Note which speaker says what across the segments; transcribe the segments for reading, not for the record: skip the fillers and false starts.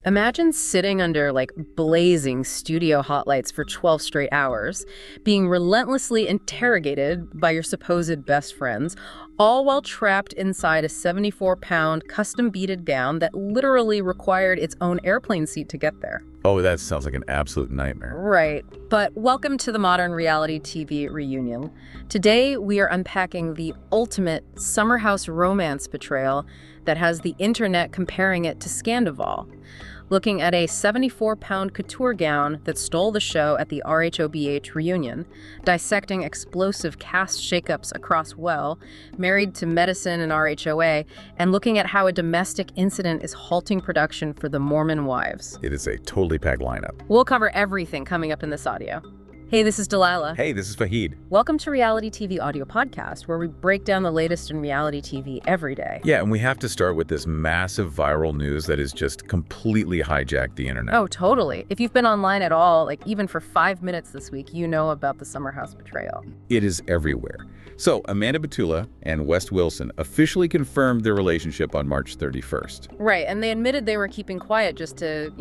Speaker 1: Imagine sitting under, like, blazing studio hot lights for 12 straight hours, being relentlessly interrogated by your supposed best friends, all while trapped inside a 74-pound custom-beaded gown that literally required its own airplane seat to get there.
Speaker 2: Oh, that sounds like an absolute nightmare.
Speaker 1: Right. But welcome to the modern reality TV reunion. Today, we are unpacking the ultimate summer house romance betrayal that has the internet comparing it to Scandival. Looking at a 74-pound couture gown that stole the show at the RHOBH reunion, dissecting explosive cast shakeups across Well, Married to Medicine and RHOA, and looking at how a domestic incident is halting production for the Mormon Wives.
Speaker 2: It is a totally packed lineup.
Speaker 1: We'll cover everything coming up in this audio. Hey, this is Delilah.
Speaker 2: Hey, this is Fahid.
Speaker 1: Welcome to Reality TV Audio Podcast, where we break down the latest in reality TV every day.
Speaker 2: Yeah, and we have to start with this massive viral news that has just completely hijacked the internet.
Speaker 1: Oh, totally. If you've been online at all, like even for 5 minutes this week, you know about the summer house betrayal.
Speaker 2: It is everywhere. So, Amanda Batula and West Wilson officially confirmed their relationship on March 31st.
Speaker 1: Right, and they admitted they were keeping quiet just to,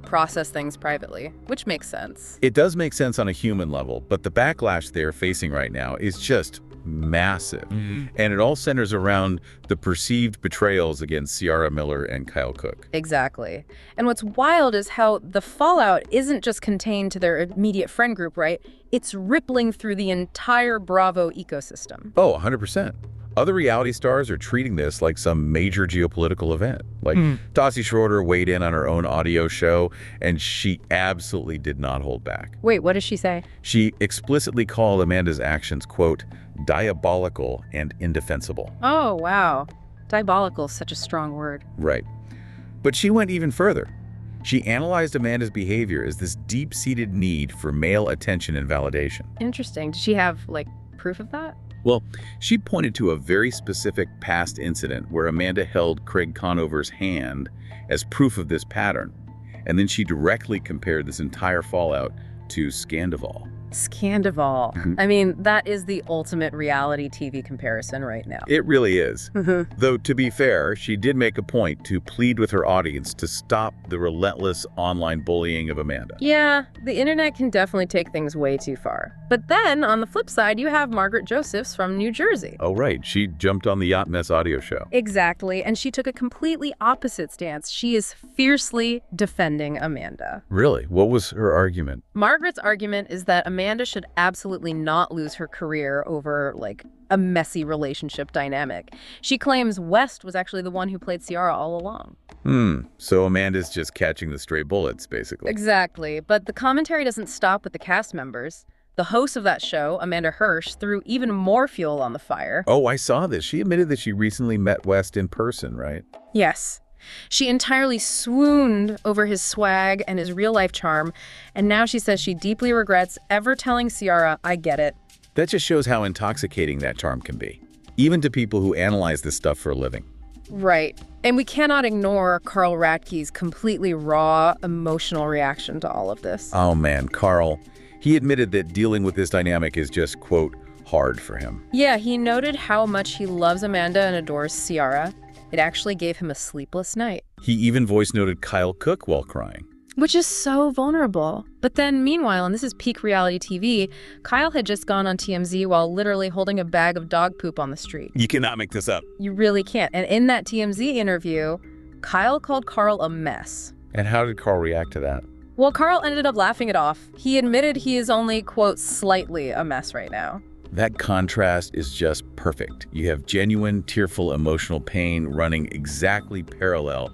Speaker 1: process things privately, which makes sense.
Speaker 2: It does make sense on a human level, but the backlash they're facing right now is just massive. And it all centers around the perceived betrayals against Ciara Miller and Kyle Cook.
Speaker 1: Exactly. And what's wild is how the fallout isn't just contained to their immediate friend group, right? It's rippling through the entire Bravo ecosystem.
Speaker 2: Oh, 100%. Other reality stars are treating this like some major geopolitical event. Like Stassi Schroeder weighed in on her own audio show, and she absolutely did not hold back.
Speaker 1: Wait, what did she say?
Speaker 2: She explicitly called Amanda's actions, quote, diabolical and indefensible.
Speaker 1: Oh, wow. Diabolical is such a strong word.
Speaker 2: Right. But she went even further. She analyzed Amanda's behavior as this deep-seated need for male attention and validation.
Speaker 1: Interesting. Did she have, proof of that?
Speaker 2: Well, she pointed to a very specific past incident where Amanda held Craig Conover's hand as proof of this pattern. And then she directly compared this entire fallout to Scandival.
Speaker 1: Scandival. I mean, that is the ultimate reality TV comparison right now.
Speaker 2: It really is. Though, to be fair, she did make a point to plead with her audience to stop the relentless online bullying of Amanda.
Speaker 1: Yeah, the internet can definitely take things way too far. But then, on the flip side, you have Margaret Josephs from New Jersey.
Speaker 2: Oh, right. She jumped on the Yacht Mess audio show.
Speaker 1: Exactly, and she took a completely opposite stance. She is fiercely defending Amanda.
Speaker 2: Really? What was her argument?
Speaker 1: Margaret's argument is that Amanda should absolutely not lose her career over, a messy relationship dynamic. She claims West was actually the one who played Ciara all along.
Speaker 2: So Amanda's just catching the stray bullets, basically.
Speaker 1: Exactly, but the commentary doesn't stop with the cast members. The host of that show, Amanda Hirsch, threw even more fuel on the fire.
Speaker 2: Oh, I saw this. She admitted that she recently met West in person, right?
Speaker 1: Yes. She entirely swooned over his swag and his real-life charm, and now she says she deeply regrets ever telling Ciara, I get it.
Speaker 2: That just shows how intoxicating that charm can be, even to people who analyze this stuff for a living.
Speaker 1: Right. And we cannot ignore Carl Radke's completely raw, emotional reaction to all of this.
Speaker 2: Oh man, Carl. He admitted that dealing with this dynamic is just, quote, hard for him.
Speaker 1: Yeah, he noted how much he loves Amanda and adores Ciara. It actually gave him a sleepless night.
Speaker 2: He even voice noted Kyle Cook while crying.
Speaker 1: Which is so vulnerable. But then, meanwhile, and this is peak reality TV, Kyle had just gone on TMZ while literally holding a bag of dog poop on the street.
Speaker 2: You cannot make this up.
Speaker 1: You really can't. And in that TMZ interview, Kyle called Carl a mess.
Speaker 2: And how did Carl react to that?
Speaker 1: Well, Carl ended up laughing it off. He admitted he is only, quote, slightly a mess right now.
Speaker 2: That contrast is just perfect. You have genuine, tearful, emotional pain running exactly parallel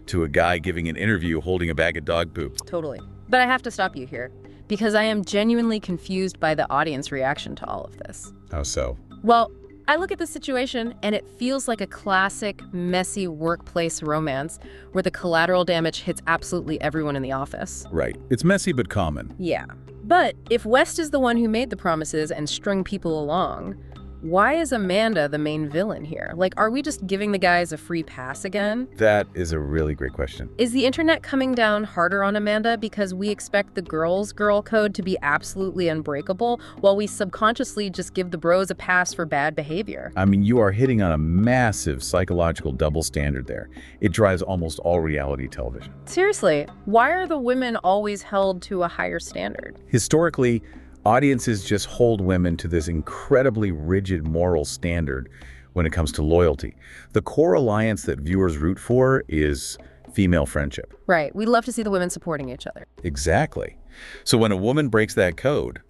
Speaker 2: to a guy giving an interview holding a bag of dog poop.
Speaker 1: Totally. But I have to stop you here, because I am genuinely confused by the audience reaction to all of this.
Speaker 2: How so?
Speaker 1: Well, I look at the situation and it feels like a classic, messy workplace romance where the collateral damage hits absolutely everyone in the office.
Speaker 2: Right. It's messy but common.
Speaker 1: Yeah. But if West is the one who made the promises and strung people along, why is Amanda the main villain here? Like, are we just giving the guys a free pass again?
Speaker 2: That is a really great question.
Speaker 1: Is the internet coming down harder on Amanda because we expect the girls' girl code to be absolutely unbreakable, while we subconsciously just give the bros a pass for bad behavior?
Speaker 2: I mean, you are hitting on a massive psychological double standard there. It drives almost all reality television.
Speaker 1: Seriously, why are the women always held to a higher standard?
Speaker 2: Historically, audiences just hold women to this incredibly rigid moral standard when it comes to loyalty. The core alliance that viewers root for is female friendship.
Speaker 1: Right. We love to see the women supporting each other.
Speaker 2: Exactly. So when a woman breaks that code,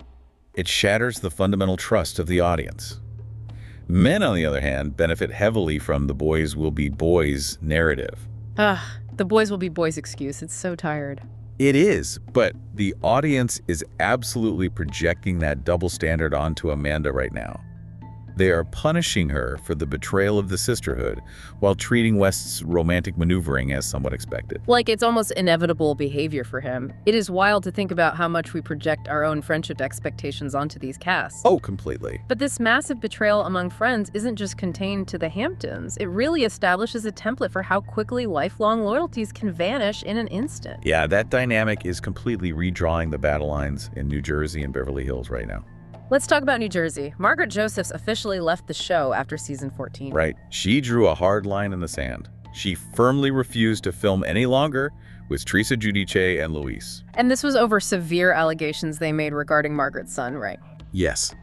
Speaker 2: it shatters the fundamental trust of the audience. Men, on the other hand, benefit heavily from the boys will be boys narrative.
Speaker 1: The boys will be boys excuse. It's so tired.
Speaker 2: It is, but the audience is absolutely projecting that double standard onto Amanda right now. They are punishing her for the betrayal of the sisterhood while treating West's romantic maneuvering as somewhat expected.
Speaker 1: Like, it's almost inevitable behavior for him. It is wild to think about how much we project our own friendship expectations onto these casts.
Speaker 2: Oh, completely.
Speaker 1: But this massive betrayal among friends isn't just contained to the Hamptons. It really establishes a template for how quickly lifelong loyalties can vanish in an instant.
Speaker 2: Yeah, that dynamic is completely redrawing the battle lines in New Jersey and Beverly Hills right now.
Speaker 1: Let's talk about New Jersey. Margaret Josephs officially left the show after season 14.
Speaker 2: Right. She drew a hard line in the sand. She firmly refused to film any longer with Teresa, Giudice, and Luis.
Speaker 1: And this was over severe allegations they made regarding Margaret's son, right?
Speaker 2: Yes.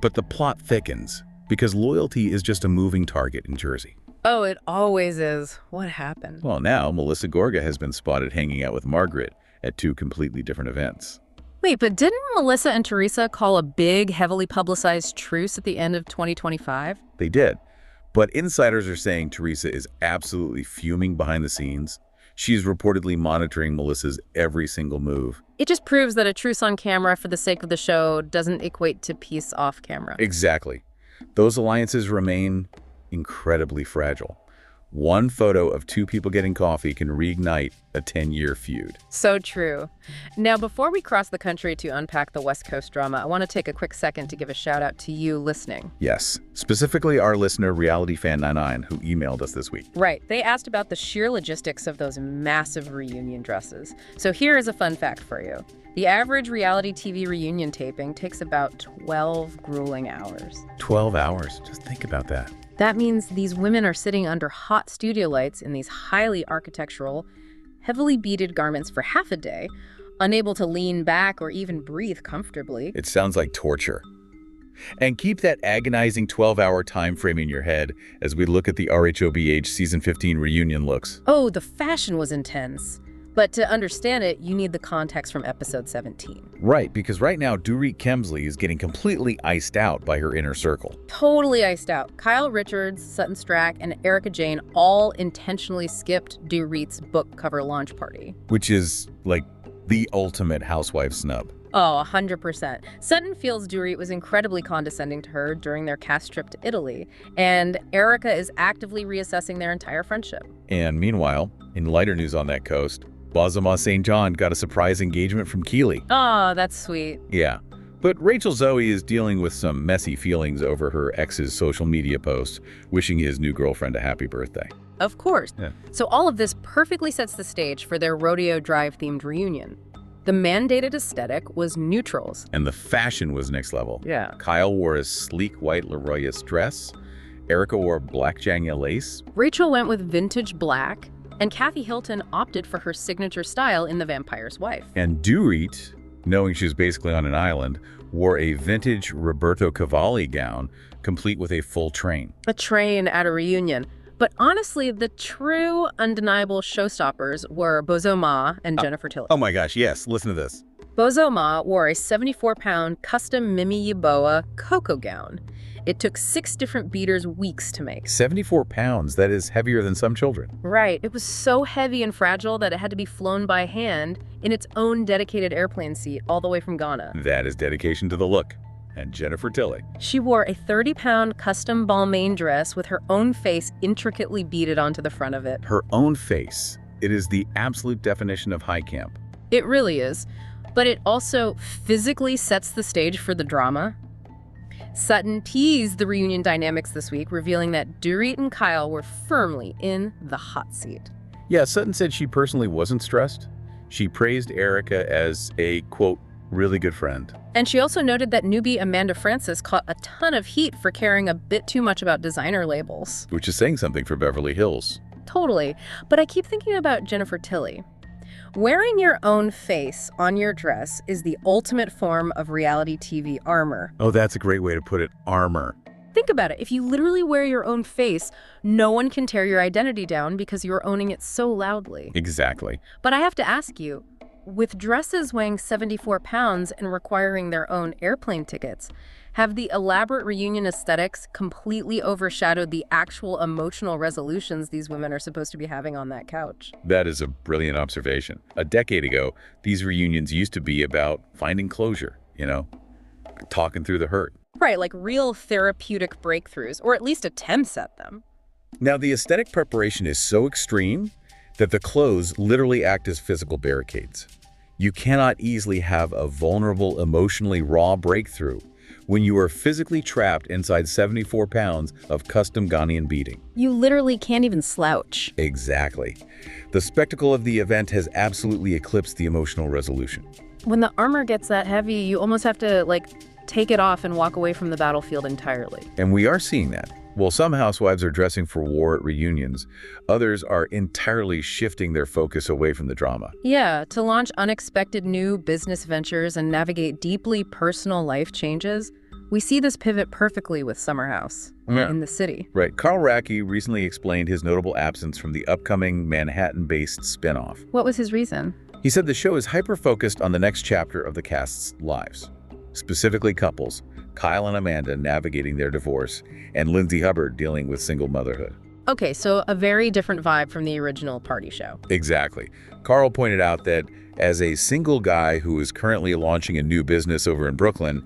Speaker 2: But the plot thickens because loyalty is just a moving target in Jersey.
Speaker 1: Oh, it always is. What happened?
Speaker 2: Well, now Melissa Gorga has been spotted hanging out with Margaret at two completely different events.
Speaker 1: Wait, but didn't Melissa and Teresa call a big, heavily publicized truce at the end of 2025?
Speaker 2: They did. But insiders are saying Teresa is absolutely fuming behind the scenes. She's reportedly monitoring Melissa's every single move.
Speaker 1: It just proves that a truce on camera for the sake of the show doesn't equate to peace off camera.
Speaker 2: Exactly. Those alliances remain incredibly fragile. One photo of two people getting coffee can reignite a 10-year feud.
Speaker 1: So true. Now, before we cross the country to unpack the West Coast drama, I want to take a quick second to give a shout out to you listening.
Speaker 2: Yes, specifically our listener RealityFan99 who emailed us this week.
Speaker 1: Right. They asked about the sheer logistics of those massive reunion dresses. So here is a fun fact for you. The average reality TV reunion taping takes about 12 grueling hours.
Speaker 2: 12 hours. Just think about that.
Speaker 1: That means these women are sitting under hot studio lights in these highly architectural, heavily beaded garments for half a day, unable to lean back or even breathe comfortably.
Speaker 2: It sounds like torture. And keep that agonizing 12-hour time frame in your head as we look at the RHOBH Season 15 reunion looks.
Speaker 1: Oh, the fashion was intense. But to understand it, you need the context from episode 17.
Speaker 2: Right, because right now, Dorit Kemsley is getting completely iced out by her inner circle.
Speaker 1: Totally iced out. Kyle Richards, Sutton Strack, and Erica Jane all intentionally skipped Dorit's book cover launch party.
Speaker 2: Which is, like, the ultimate housewife snub.
Speaker 1: Oh, 100%. Sutton feels Dorit was incredibly condescending to her during their cast trip to Italy, and Erica is actively reassessing their entire friendship.
Speaker 2: And meanwhile, in lighter news on that coast, Bozoma St. John got a surprise engagement from Keeley.
Speaker 1: Oh, that's sweet.
Speaker 2: Yeah. But Rachel Zoe is dealing with some messy feelings over her ex's social media post, wishing his new girlfriend a happy birthday.
Speaker 1: Of course.
Speaker 2: Yeah.
Speaker 1: So all of this perfectly sets the stage for their Rodeo Drive-themed reunion. The mandated aesthetic was neutrals.
Speaker 2: And the fashion was next level.
Speaker 1: Yeah.
Speaker 2: Kyle wore a sleek white Leroyus dress. Erica wore black Janglia lace.
Speaker 1: Rachel went with vintage black. And Kathy Hilton opted for her signature style in The Vampire's Wife.
Speaker 2: And Dorit, knowing she was basically on an island, wore a vintage Roberto Cavalli gown, complete with a full train.
Speaker 1: A train at a reunion. But honestly, the true, undeniable showstoppers were Bozoma and Jennifer Tilly.
Speaker 2: Oh my gosh, yes, listen to this.
Speaker 1: Bozoma wore a 74-pound custom Mimi Yeboah cocoa gown. It took 6 different beaters weeks to make.
Speaker 2: 74 pounds, that is heavier than some children.
Speaker 1: Right. It was so heavy and fragile that it had to be flown by hand in its own dedicated airplane seat all the way from Ghana.
Speaker 2: That is dedication to the look. And Jennifer Tilly.
Speaker 1: She wore a 30-pound custom Balmain dress with her own face intricately beaded onto the front of it.
Speaker 2: Her own face. It is the absolute definition of high camp.
Speaker 1: It really is. But it also physically sets the stage for the drama. Sutton teased the reunion dynamics this week, revealing that Dorit and Kyle were firmly in the hot seat.
Speaker 2: Yeah, Sutton said she personally wasn't stressed. She praised Erica as a, quote, really good friend.
Speaker 1: And she also noted that newbie Amanda Francis caught a ton of heat for caring a bit too much about designer labels.
Speaker 2: Which is saying something for Beverly Hills.
Speaker 1: Totally. But I keep thinking about Jennifer Tilly. Wearing your own face on your dress is the ultimate form of reality TV armor.
Speaker 2: Oh, that's a great way to put it, armor.
Speaker 1: Think about it. If you literally wear your own face, no one can tear your identity down because you're owning it so loudly.
Speaker 2: Exactly.
Speaker 1: But I have to ask you, with dresses weighing 74 pounds and requiring their own airplane tickets, have the elaborate reunion aesthetics completely overshadowed the actual emotional resolutions these women are supposed to be having on that couch?
Speaker 2: That is a brilliant observation. A decade ago, these reunions used to be about finding closure, talking through the hurt.
Speaker 1: Right, like real therapeutic breakthroughs, or at least attempts at them.
Speaker 2: Now, the aesthetic preparation is so extreme that the clothes literally act as physical barricades. You cannot easily have a vulnerable, emotionally raw breakthrough when you are physically trapped inside 74 pounds of custom Ghanaian beading.
Speaker 1: You literally can't even slouch.
Speaker 2: Exactly. The spectacle of the event has absolutely eclipsed the emotional resolution.
Speaker 1: When the armor gets that heavy, you almost have to, take it off and walk away from the battlefield entirely.
Speaker 2: And we are seeing that. While some housewives are dressing for war at reunions, others are entirely shifting their focus away from the drama.
Speaker 1: Yeah, to launch unexpected new business ventures and navigate deeply personal life changes. We see this pivot perfectly with Summer House in the city.
Speaker 2: Right. Carl Racky recently explained his notable absence from the upcoming Manhattan-based spinoff.
Speaker 1: What was his reason?
Speaker 2: He said the show is hyper-focused on the next chapter of the cast's lives, specifically couples, Kyle and Amanda navigating their divorce, and Lindsay Hubbard dealing with single motherhood.
Speaker 1: Okay, so a very different vibe from the original party show.
Speaker 2: Exactly. Carl pointed out that as a single guy who is currently launching a new business over in Brooklyn,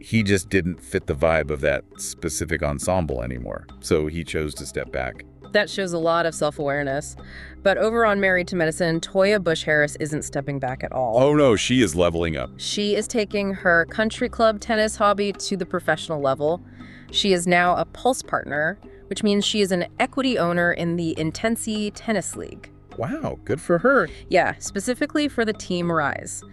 Speaker 2: he just didn't fit the vibe of that specific ensemble anymore. So he chose to step back.
Speaker 1: That shows a lot of self-awareness. But over on Married to Medicine, Toya Bush-Harris isn't stepping back at all.
Speaker 2: Oh no, she is leveling up.
Speaker 1: She is taking her country club tennis hobby to the professional level. She is now a Pulse partner, which means she is an equity owner in the Intensi Tennis League.
Speaker 2: Wow, good for her.
Speaker 1: Yeah, specifically for the Team Rise.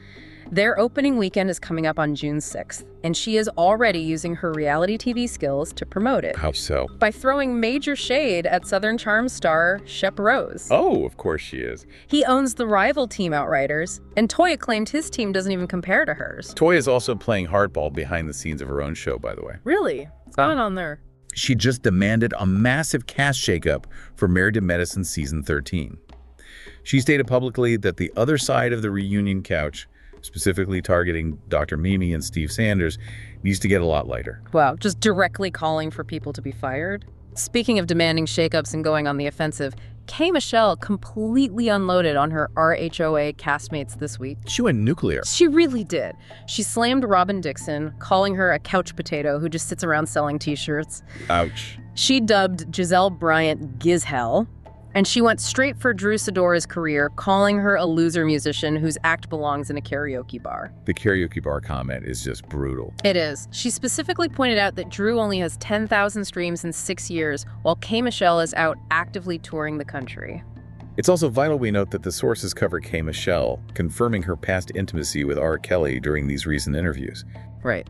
Speaker 1: Their opening weekend is coming up on June 6th, and she is already using her reality TV skills to promote it.
Speaker 2: How so?
Speaker 1: By throwing major shade at Southern Charm star Shep Rose.
Speaker 2: Oh, of course she is.
Speaker 1: He owns the rival Team Outriders, and Toya claimed his team doesn't even compare to hers.
Speaker 2: Toya is also playing hardball behind the scenes of her own show, by the way.
Speaker 1: Really? What's going on there?
Speaker 2: She just demanded a massive cast shakeup for Married to Medicine Season 13. She stated publicly that the other side of the reunion couch, specifically targeting Dr. Mimi and Steve Sanders, needs to get a lot lighter.
Speaker 1: Wow, just directly calling for people to be fired? Speaking of demanding shakeups and going on the offensive, K. Michelle completely unloaded on her RHOA castmates this week.
Speaker 2: She went nuclear.
Speaker 1: She really did. She slammed Robin Dixon, calling her a couch potato who just sits around selling t-shirts.
Speaker 2: Ouch.
Speaker 1: She dubbed Giselle Bryant Gizhell. And she went straight for Drew Sidora's career, calling her a loser musician whose act belongs in a karaoke bar.
Speaker 2: The karaoke bar comment is just brutal.
Speaker 1: It is. She specifically pointed out that Drew only has 10,000 streams in 6 years, while K. Michelle is out actively touring the country.
Speaker 2: It's also vital we note that the sources cover K. Michelle, confirming her past intimacy with R. Kelly during these recent interviews.
Speaker 1: Right.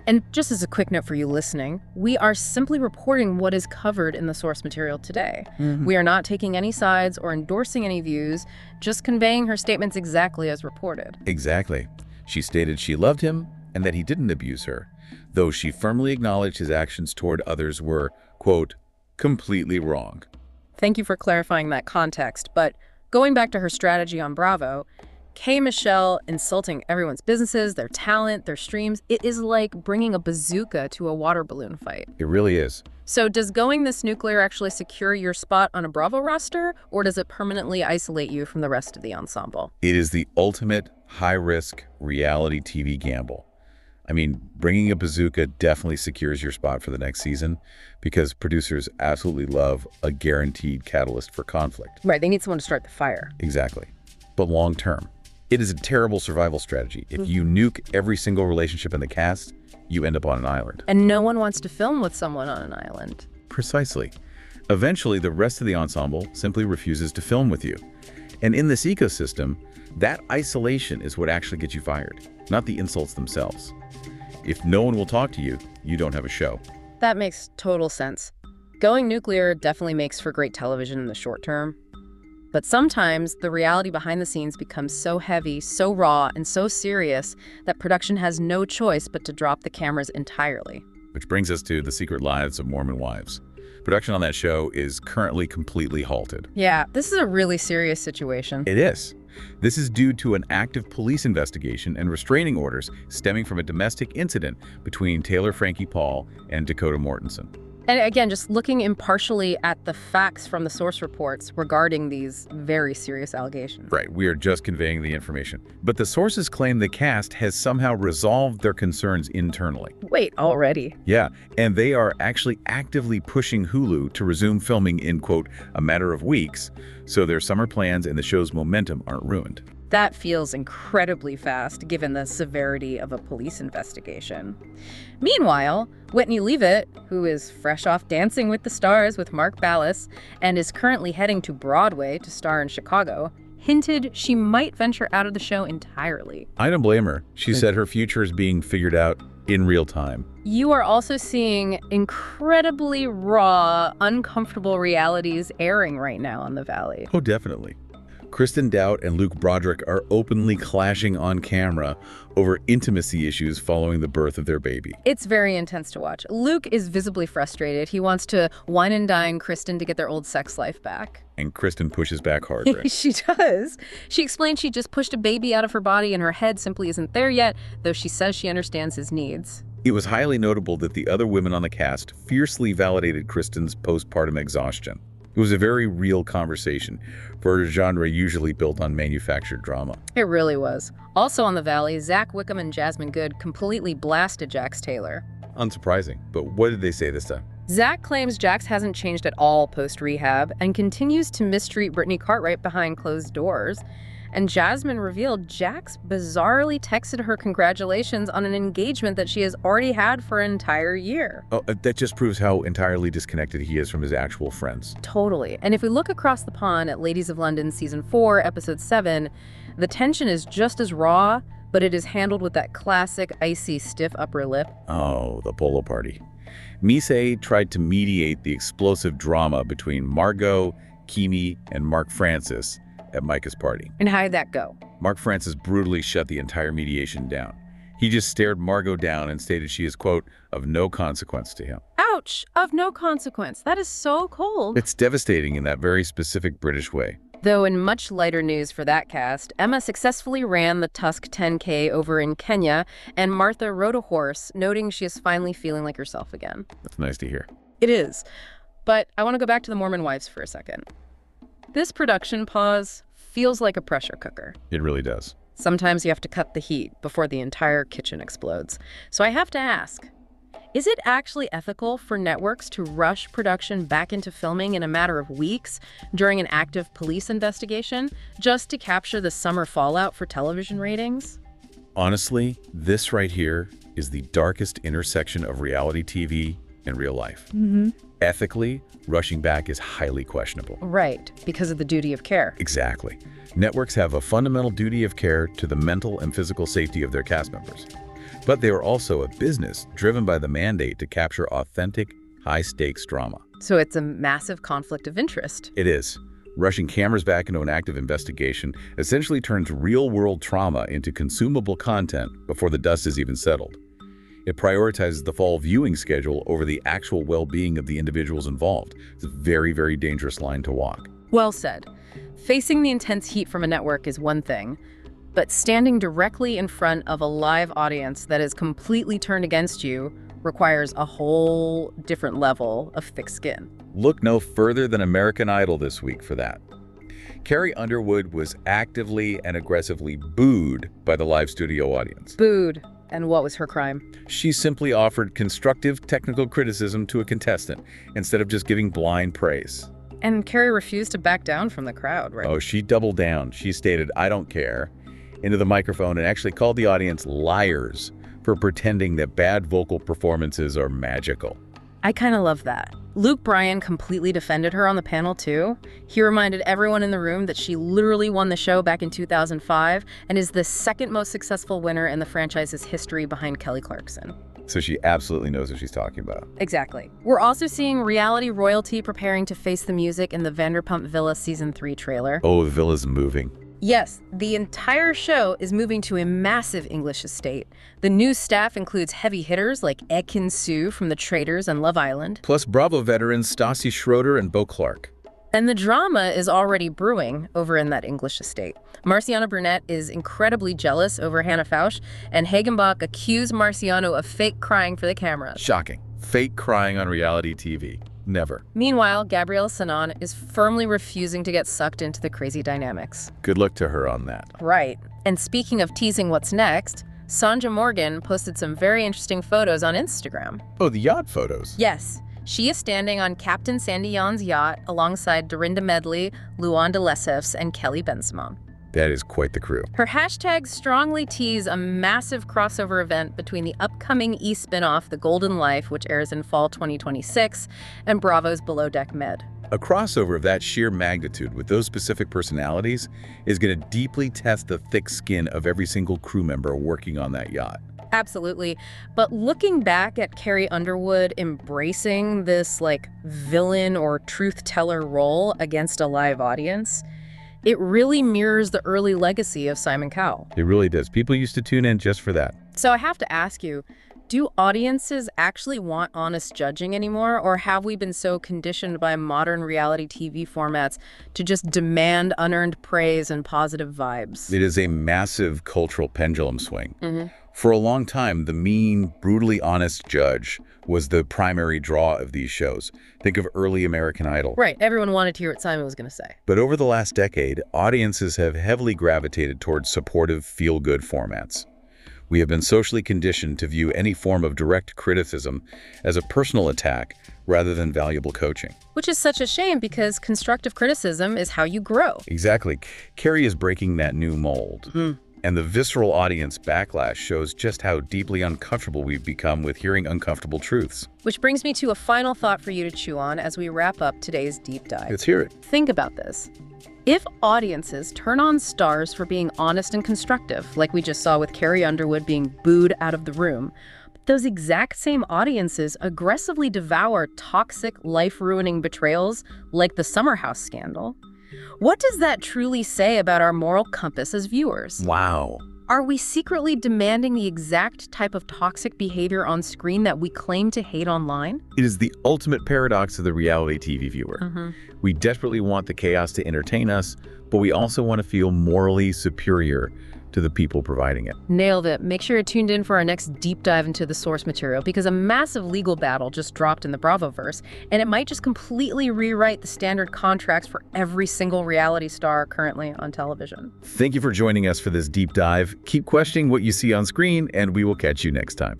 Speaker 1: And just as a quick note for you listening, we are simply reporting what is covered in the source material today. We are not taking any sides or endorsing any views, just conveying her statements exactly as reported.
Speaker 2: Exactly. She stated she loved him and that he didn't abuse her, though she firmly acknowledged his actions toward others were, quote, completely wrong.
Speaker 1: Thank you for clarifying that context, but going back to her strategy on Bravo, K. Michelle insulting everyone's businesses, their talent, their streams, it is like bringing a bazooka to a water balloon fight.
Speaker 2: It really is.
Speaker 1: So does going this nuclear actually secure your spot on a Bravo roster, or does it permanently isolate you from the rest of the ensemble?
Speaker 2: It is the ultimate high-risk reality TV gamble. I mean, bringing a bazooka definitely secures your spot for the next season because producers absolutely love a guaranteed catalyst for conflict.
Speaker 1: Right, they need someone to start the fire.
Speaker 2: Exactly. But long term, It is a terrible survival strategy. If you nuke every single relationship in the cast, you end up on an island.
Speaker 1: And no one wants to film with someone on an island.
Speaker 2: Precisely. Eventually, the rest of the ensemble simply refuses to film with you. And in this ecosystem, that isolation is what actually gets you fired, not the insults themselves. If no one will talk to you, you don't have a show.
Speaker 1: That makes total sense. Going nuclear definitely makes for great television in the short term. But sometimes the reality behind the scenes becomes so heavy, so raw, and so serious that production has no choice but to drop the cameras entirely.
Speaker 2: Which brings us to The Secret Lives of Mormon Wives. Production on that show is currently completely halted.
Speaker 1: Yeah, this is a really serious situation.
Speaker 2: It is. This is due to an active police investigation and restraining orders stemming from a domestic incident between Taylor Frankie Paul and Dakota Mortensen.
Speaker 1: And again, just looking impartially at the facts from the source reports regarding these very serious allegations.
Speaker 2: Right, we are just conveying the information. But the sources claim the cast has somehow resolved their concerns internally.
Speaker 1: Wait, already?
Speaker 2: Yeah, and they are actually actively pushing Hulu to resume filming in, quote, a matter of weeks, so their summer plans and the show's momentum aren't ruined.
Speaker 1: That feels incredibly fast, given the severity of a police investigation. Meanwhile, Whitney Leavitt, who is fresh off Dancing with the Stars with Mark Ballas and is currently heading to Broadway to star in Chicago, hinted she might venture out of the show entirely.
Speaker 2: I don't blame her. She said her future is being figured out in real time.
Speaker 1: You are also seeing incredibly raw, uncomfortable realities airing right now on The Valley.
Speaker 2: Oh, definitely. Kristen Dout and Luke Broderick are openly clashing on camera over intimacy issues following the birth of their baby.
Speaker 1: It's very intense to watch. Luke is visibly frustrated. He wants to wine and dine Kristen to get their old sex life back.
Speaker 2: And Kristen pushes back hard, right?
Speaker 1: She does. She explains she just pushed a baby out of her body and her head simply isn't there yet, though she says she understands his needs.
Speaker 2: It was highly notable that the other women on the cast fiercely validated Kristen's postpartum exhaustion. It was a very real conversation for a genre usually built on manufactured drama.
Speaker 1: It really was. Also on The Valley, Zach Wickham and Jasmine Good completely blasted Jax Taylor.
Speaker 2: Unsurprising, but what did they say this time?
Speaker 1: Zach claims Jax hasn't changed at all post-rehab and continues to mistreat Brittany Cartwright behind closed doors. And Jasmine revealed Jax bizarrely texted her congratulations on an engagement that she has already had for an entire year.
Speaker 2: Oh, that just proves how entirely disconnected he is from his actual friends.
Speaker 1: Totally. And if we look across the pond at Ladies of London Season 4, Episode 7, the tension is just as raw, but it is handled with that classic icy, stiff upper lip.
Speaker 2: Oh, the polo party. Mise tried to mediate the explosive drama between Margot, Kimi, and Mark Francis at Micah's party.
Speaker 1: And how did that go?
Speaker 2: Mark Francis brutally shut the entire mediation down. He just stared Margot down and stated she is, quote, of no consequence to him.
Speaker 1: Ouch! Of no consequence. That is so cold.
Speaker 2: It's devastating in that very specific British way.
Speaker 1: Though in much lighter news for that cast, Emma successfully ran the Tusk 10K over in Kenya, and Martha rode a horse, noting she is finally feeling like herself again.
Speaker 2: That's nice to hear.
Speaker 1: It is. But I want to go back to the Mormon Wives for a second. This production pause feels like a pressure cooker.
Speaker 2: It really does.
Speaker 1: Sometimes you have to cut the heat before the entire kitchen explodes. So I have to ask, is it actually ethical for networks to rush production back into filming in a matter of weeks during an active police investigation just to capture the summer fallout for television ratings?
Speaker 2: Honestly, this right here is the darkest intersection of reality TV and real life. Ethically, rushing back is highly questionable.
Speaker 1: Right, because of the duty of care.
Speaker 2: Exactly. Networks have a fundamental duty of care to the mental and physical safety of their cast members. But they are also a business driven by the mandate to capture authentic, high-stakes drama.
Speaker 1: So it's a massive conflict of interest.
Speaker 2: It is. Rushing cameras back into an active investigation essentially turns real-world trauma into consumable content before the dust is even settled. It prioritizes the fall viewing schedule over the actual well-being of the individuals involved. It's a very, very dangerous line to walk.
Speaker 1: Well said. Facing the intense heat from a network is one thing, but standing directly in front of a live audience that is completely turned against you requires a whole different level of thick skin.
Speaker 2: Look no further than American Idol this week for that. Carrie Underwood was actively and aggressively booed by the live studio audience.
Speaker 1: Booed. And what was her crime?
Speaker 2: She simply offered constructive technical criticism to a contestant instead of just giving blind praise.
Speaker 1: And Carrie refused to back down from the crowd, right?
Speaker 2: Oh, she doubled down. She stated, "I don't care," into the microphone and actually called the audience liars for pretending that bad vocal performances are magical.
Speaker 1: I kind of love that. Luke Bryan completely defended her on the panel, too. He reminded everyone in the room that she literally won the show back in 2005 and is the second most successful winner in the franchise's history behind Kelly Clarkson.
Speaker 2: So she absolutely knows what she's talking about.
Speaker 1: Exactly. We're also seeing reality royalty preparing to face the music in the Vanderpump Villa Season 3 trailer.
Speaker 2: Oh, the villa's moving.
Speaker 1: Yes, the entire show is moving to a massive English estate. The new staff includes heavy hitters like Ekin Su from The Traitors and Love Island.
Speaker 2: Plus Bravo veterans Stassi, Schroeder, and Beau Clark.
Speaker 1: And the drama is already brewing over in that English estate. Marciano Burnett is incredibly jealous over Hannah Fausch, and Hagenbach accused Marciano of fake crying for the cameras.
Speaker 2: Shocking. Fake crying on reality TV. Never.
Speaker 1: Meanwhile, Gabrielle Sanon is firmly refusing to get sucked into the crazy dynamics.
Speaker 2: Good luck to her on that.
Speaker 1: Right. And speaking of teasing what's next, Sonja Morgan posted some very interesting photos on Instagram.
Speaker 2: Oh, the yacht photos.
Speaker 1: Yes. She is standing on Captain Sandy Yawn's yacht alongside Dorinda Medley, Luan de Lesseps, and Kelly Bensimon.
Speaker 2: That is quite the crew.
Speaker 1: Her hashtags strongly tease a massive crossover event between the upcoming E! spinoff, The Golden Life, which airs in fall 2026, and Bravo's Below Deck Med.
Speaker 2: A crossover of that sheer magnitude with those specific personalities is going to deeply test the thick skin of every single crew member working on that yacht.
Speaker 1: Absolutely. But looking back at Carrie Underwood embracing this, villain or truth teller role against a live audience, it really mirrors the early legacy of Simon Cowell.
Speaker 2: It really does. People used to tune in just for that.
Speaker 1: So I have to ask you, do audiences actually want honest judging anymore, or have we been so conditioned by modern reality TV formats to just demand unearned praise and positive vibes?
Speaker 2: It is a massive cultural pendulum swing.
Speaker 1: Mm-hmm.
Speaker 2: For a long time, the mean, brutally honest judge was the primary draw of these shows. Think of early American Idol.
Speaker 1: Right. Everyone wanted to hear what Simon was going to say.
Speaker 2: But over the last decade, audiences have heavily gravitated towards supportive, feel-good formats. We have been socially conditioned to view any form of direct criticism as a personal attack rather than valuable coaching.
Speaker 1: Which is such a shame because constructive criticism is how you grow.
Speaker 2: Exactly. Carrie is breaking that new mold.
Speaker 1: Mm.
Speaker 2: And the visceral audience backlash shows just how deeply uncomfortable we've become with hearing uncomfortable truths.
Speaker 1: Which brings me to a final thought for you to chew on as we wrap up today's deep dive.
Speaker 2: Let's hear it.
Speaker 1: Think about this. If audiences turn on stars for being honest and constructive, like we just saw with Carrie Underwood being booed out of the room, but those exact same audiences aggressively devour toxic, life-ruining betrayals like the Summer House scandal, what does that truly say about our moral compass as viewers?
Speaker 2: Wow.
Speaker 1: Are we secretly demanding the exact type of toxic behavior on screen that we claim to hate online?
Speaker 2: It is the ultimate paradox of the reality TV viewer.
Speaker 1: Mm-hmm.
Speaker 2: We desperately want the chaos to entertain us, but we also want to feel morally superior to the people providing it.
Speaker 1: Nailed it. Make sure you're tuned in for our next deep dive into the source material because a massive legal battle just dropped in the Bravoverse, and it might just completely rewrite the standard contracts for every single reality star currently on television.
Speaker 2: Thank you for joining us for this deep dive. Keep questioning what you see on screen, and we will catch you next time.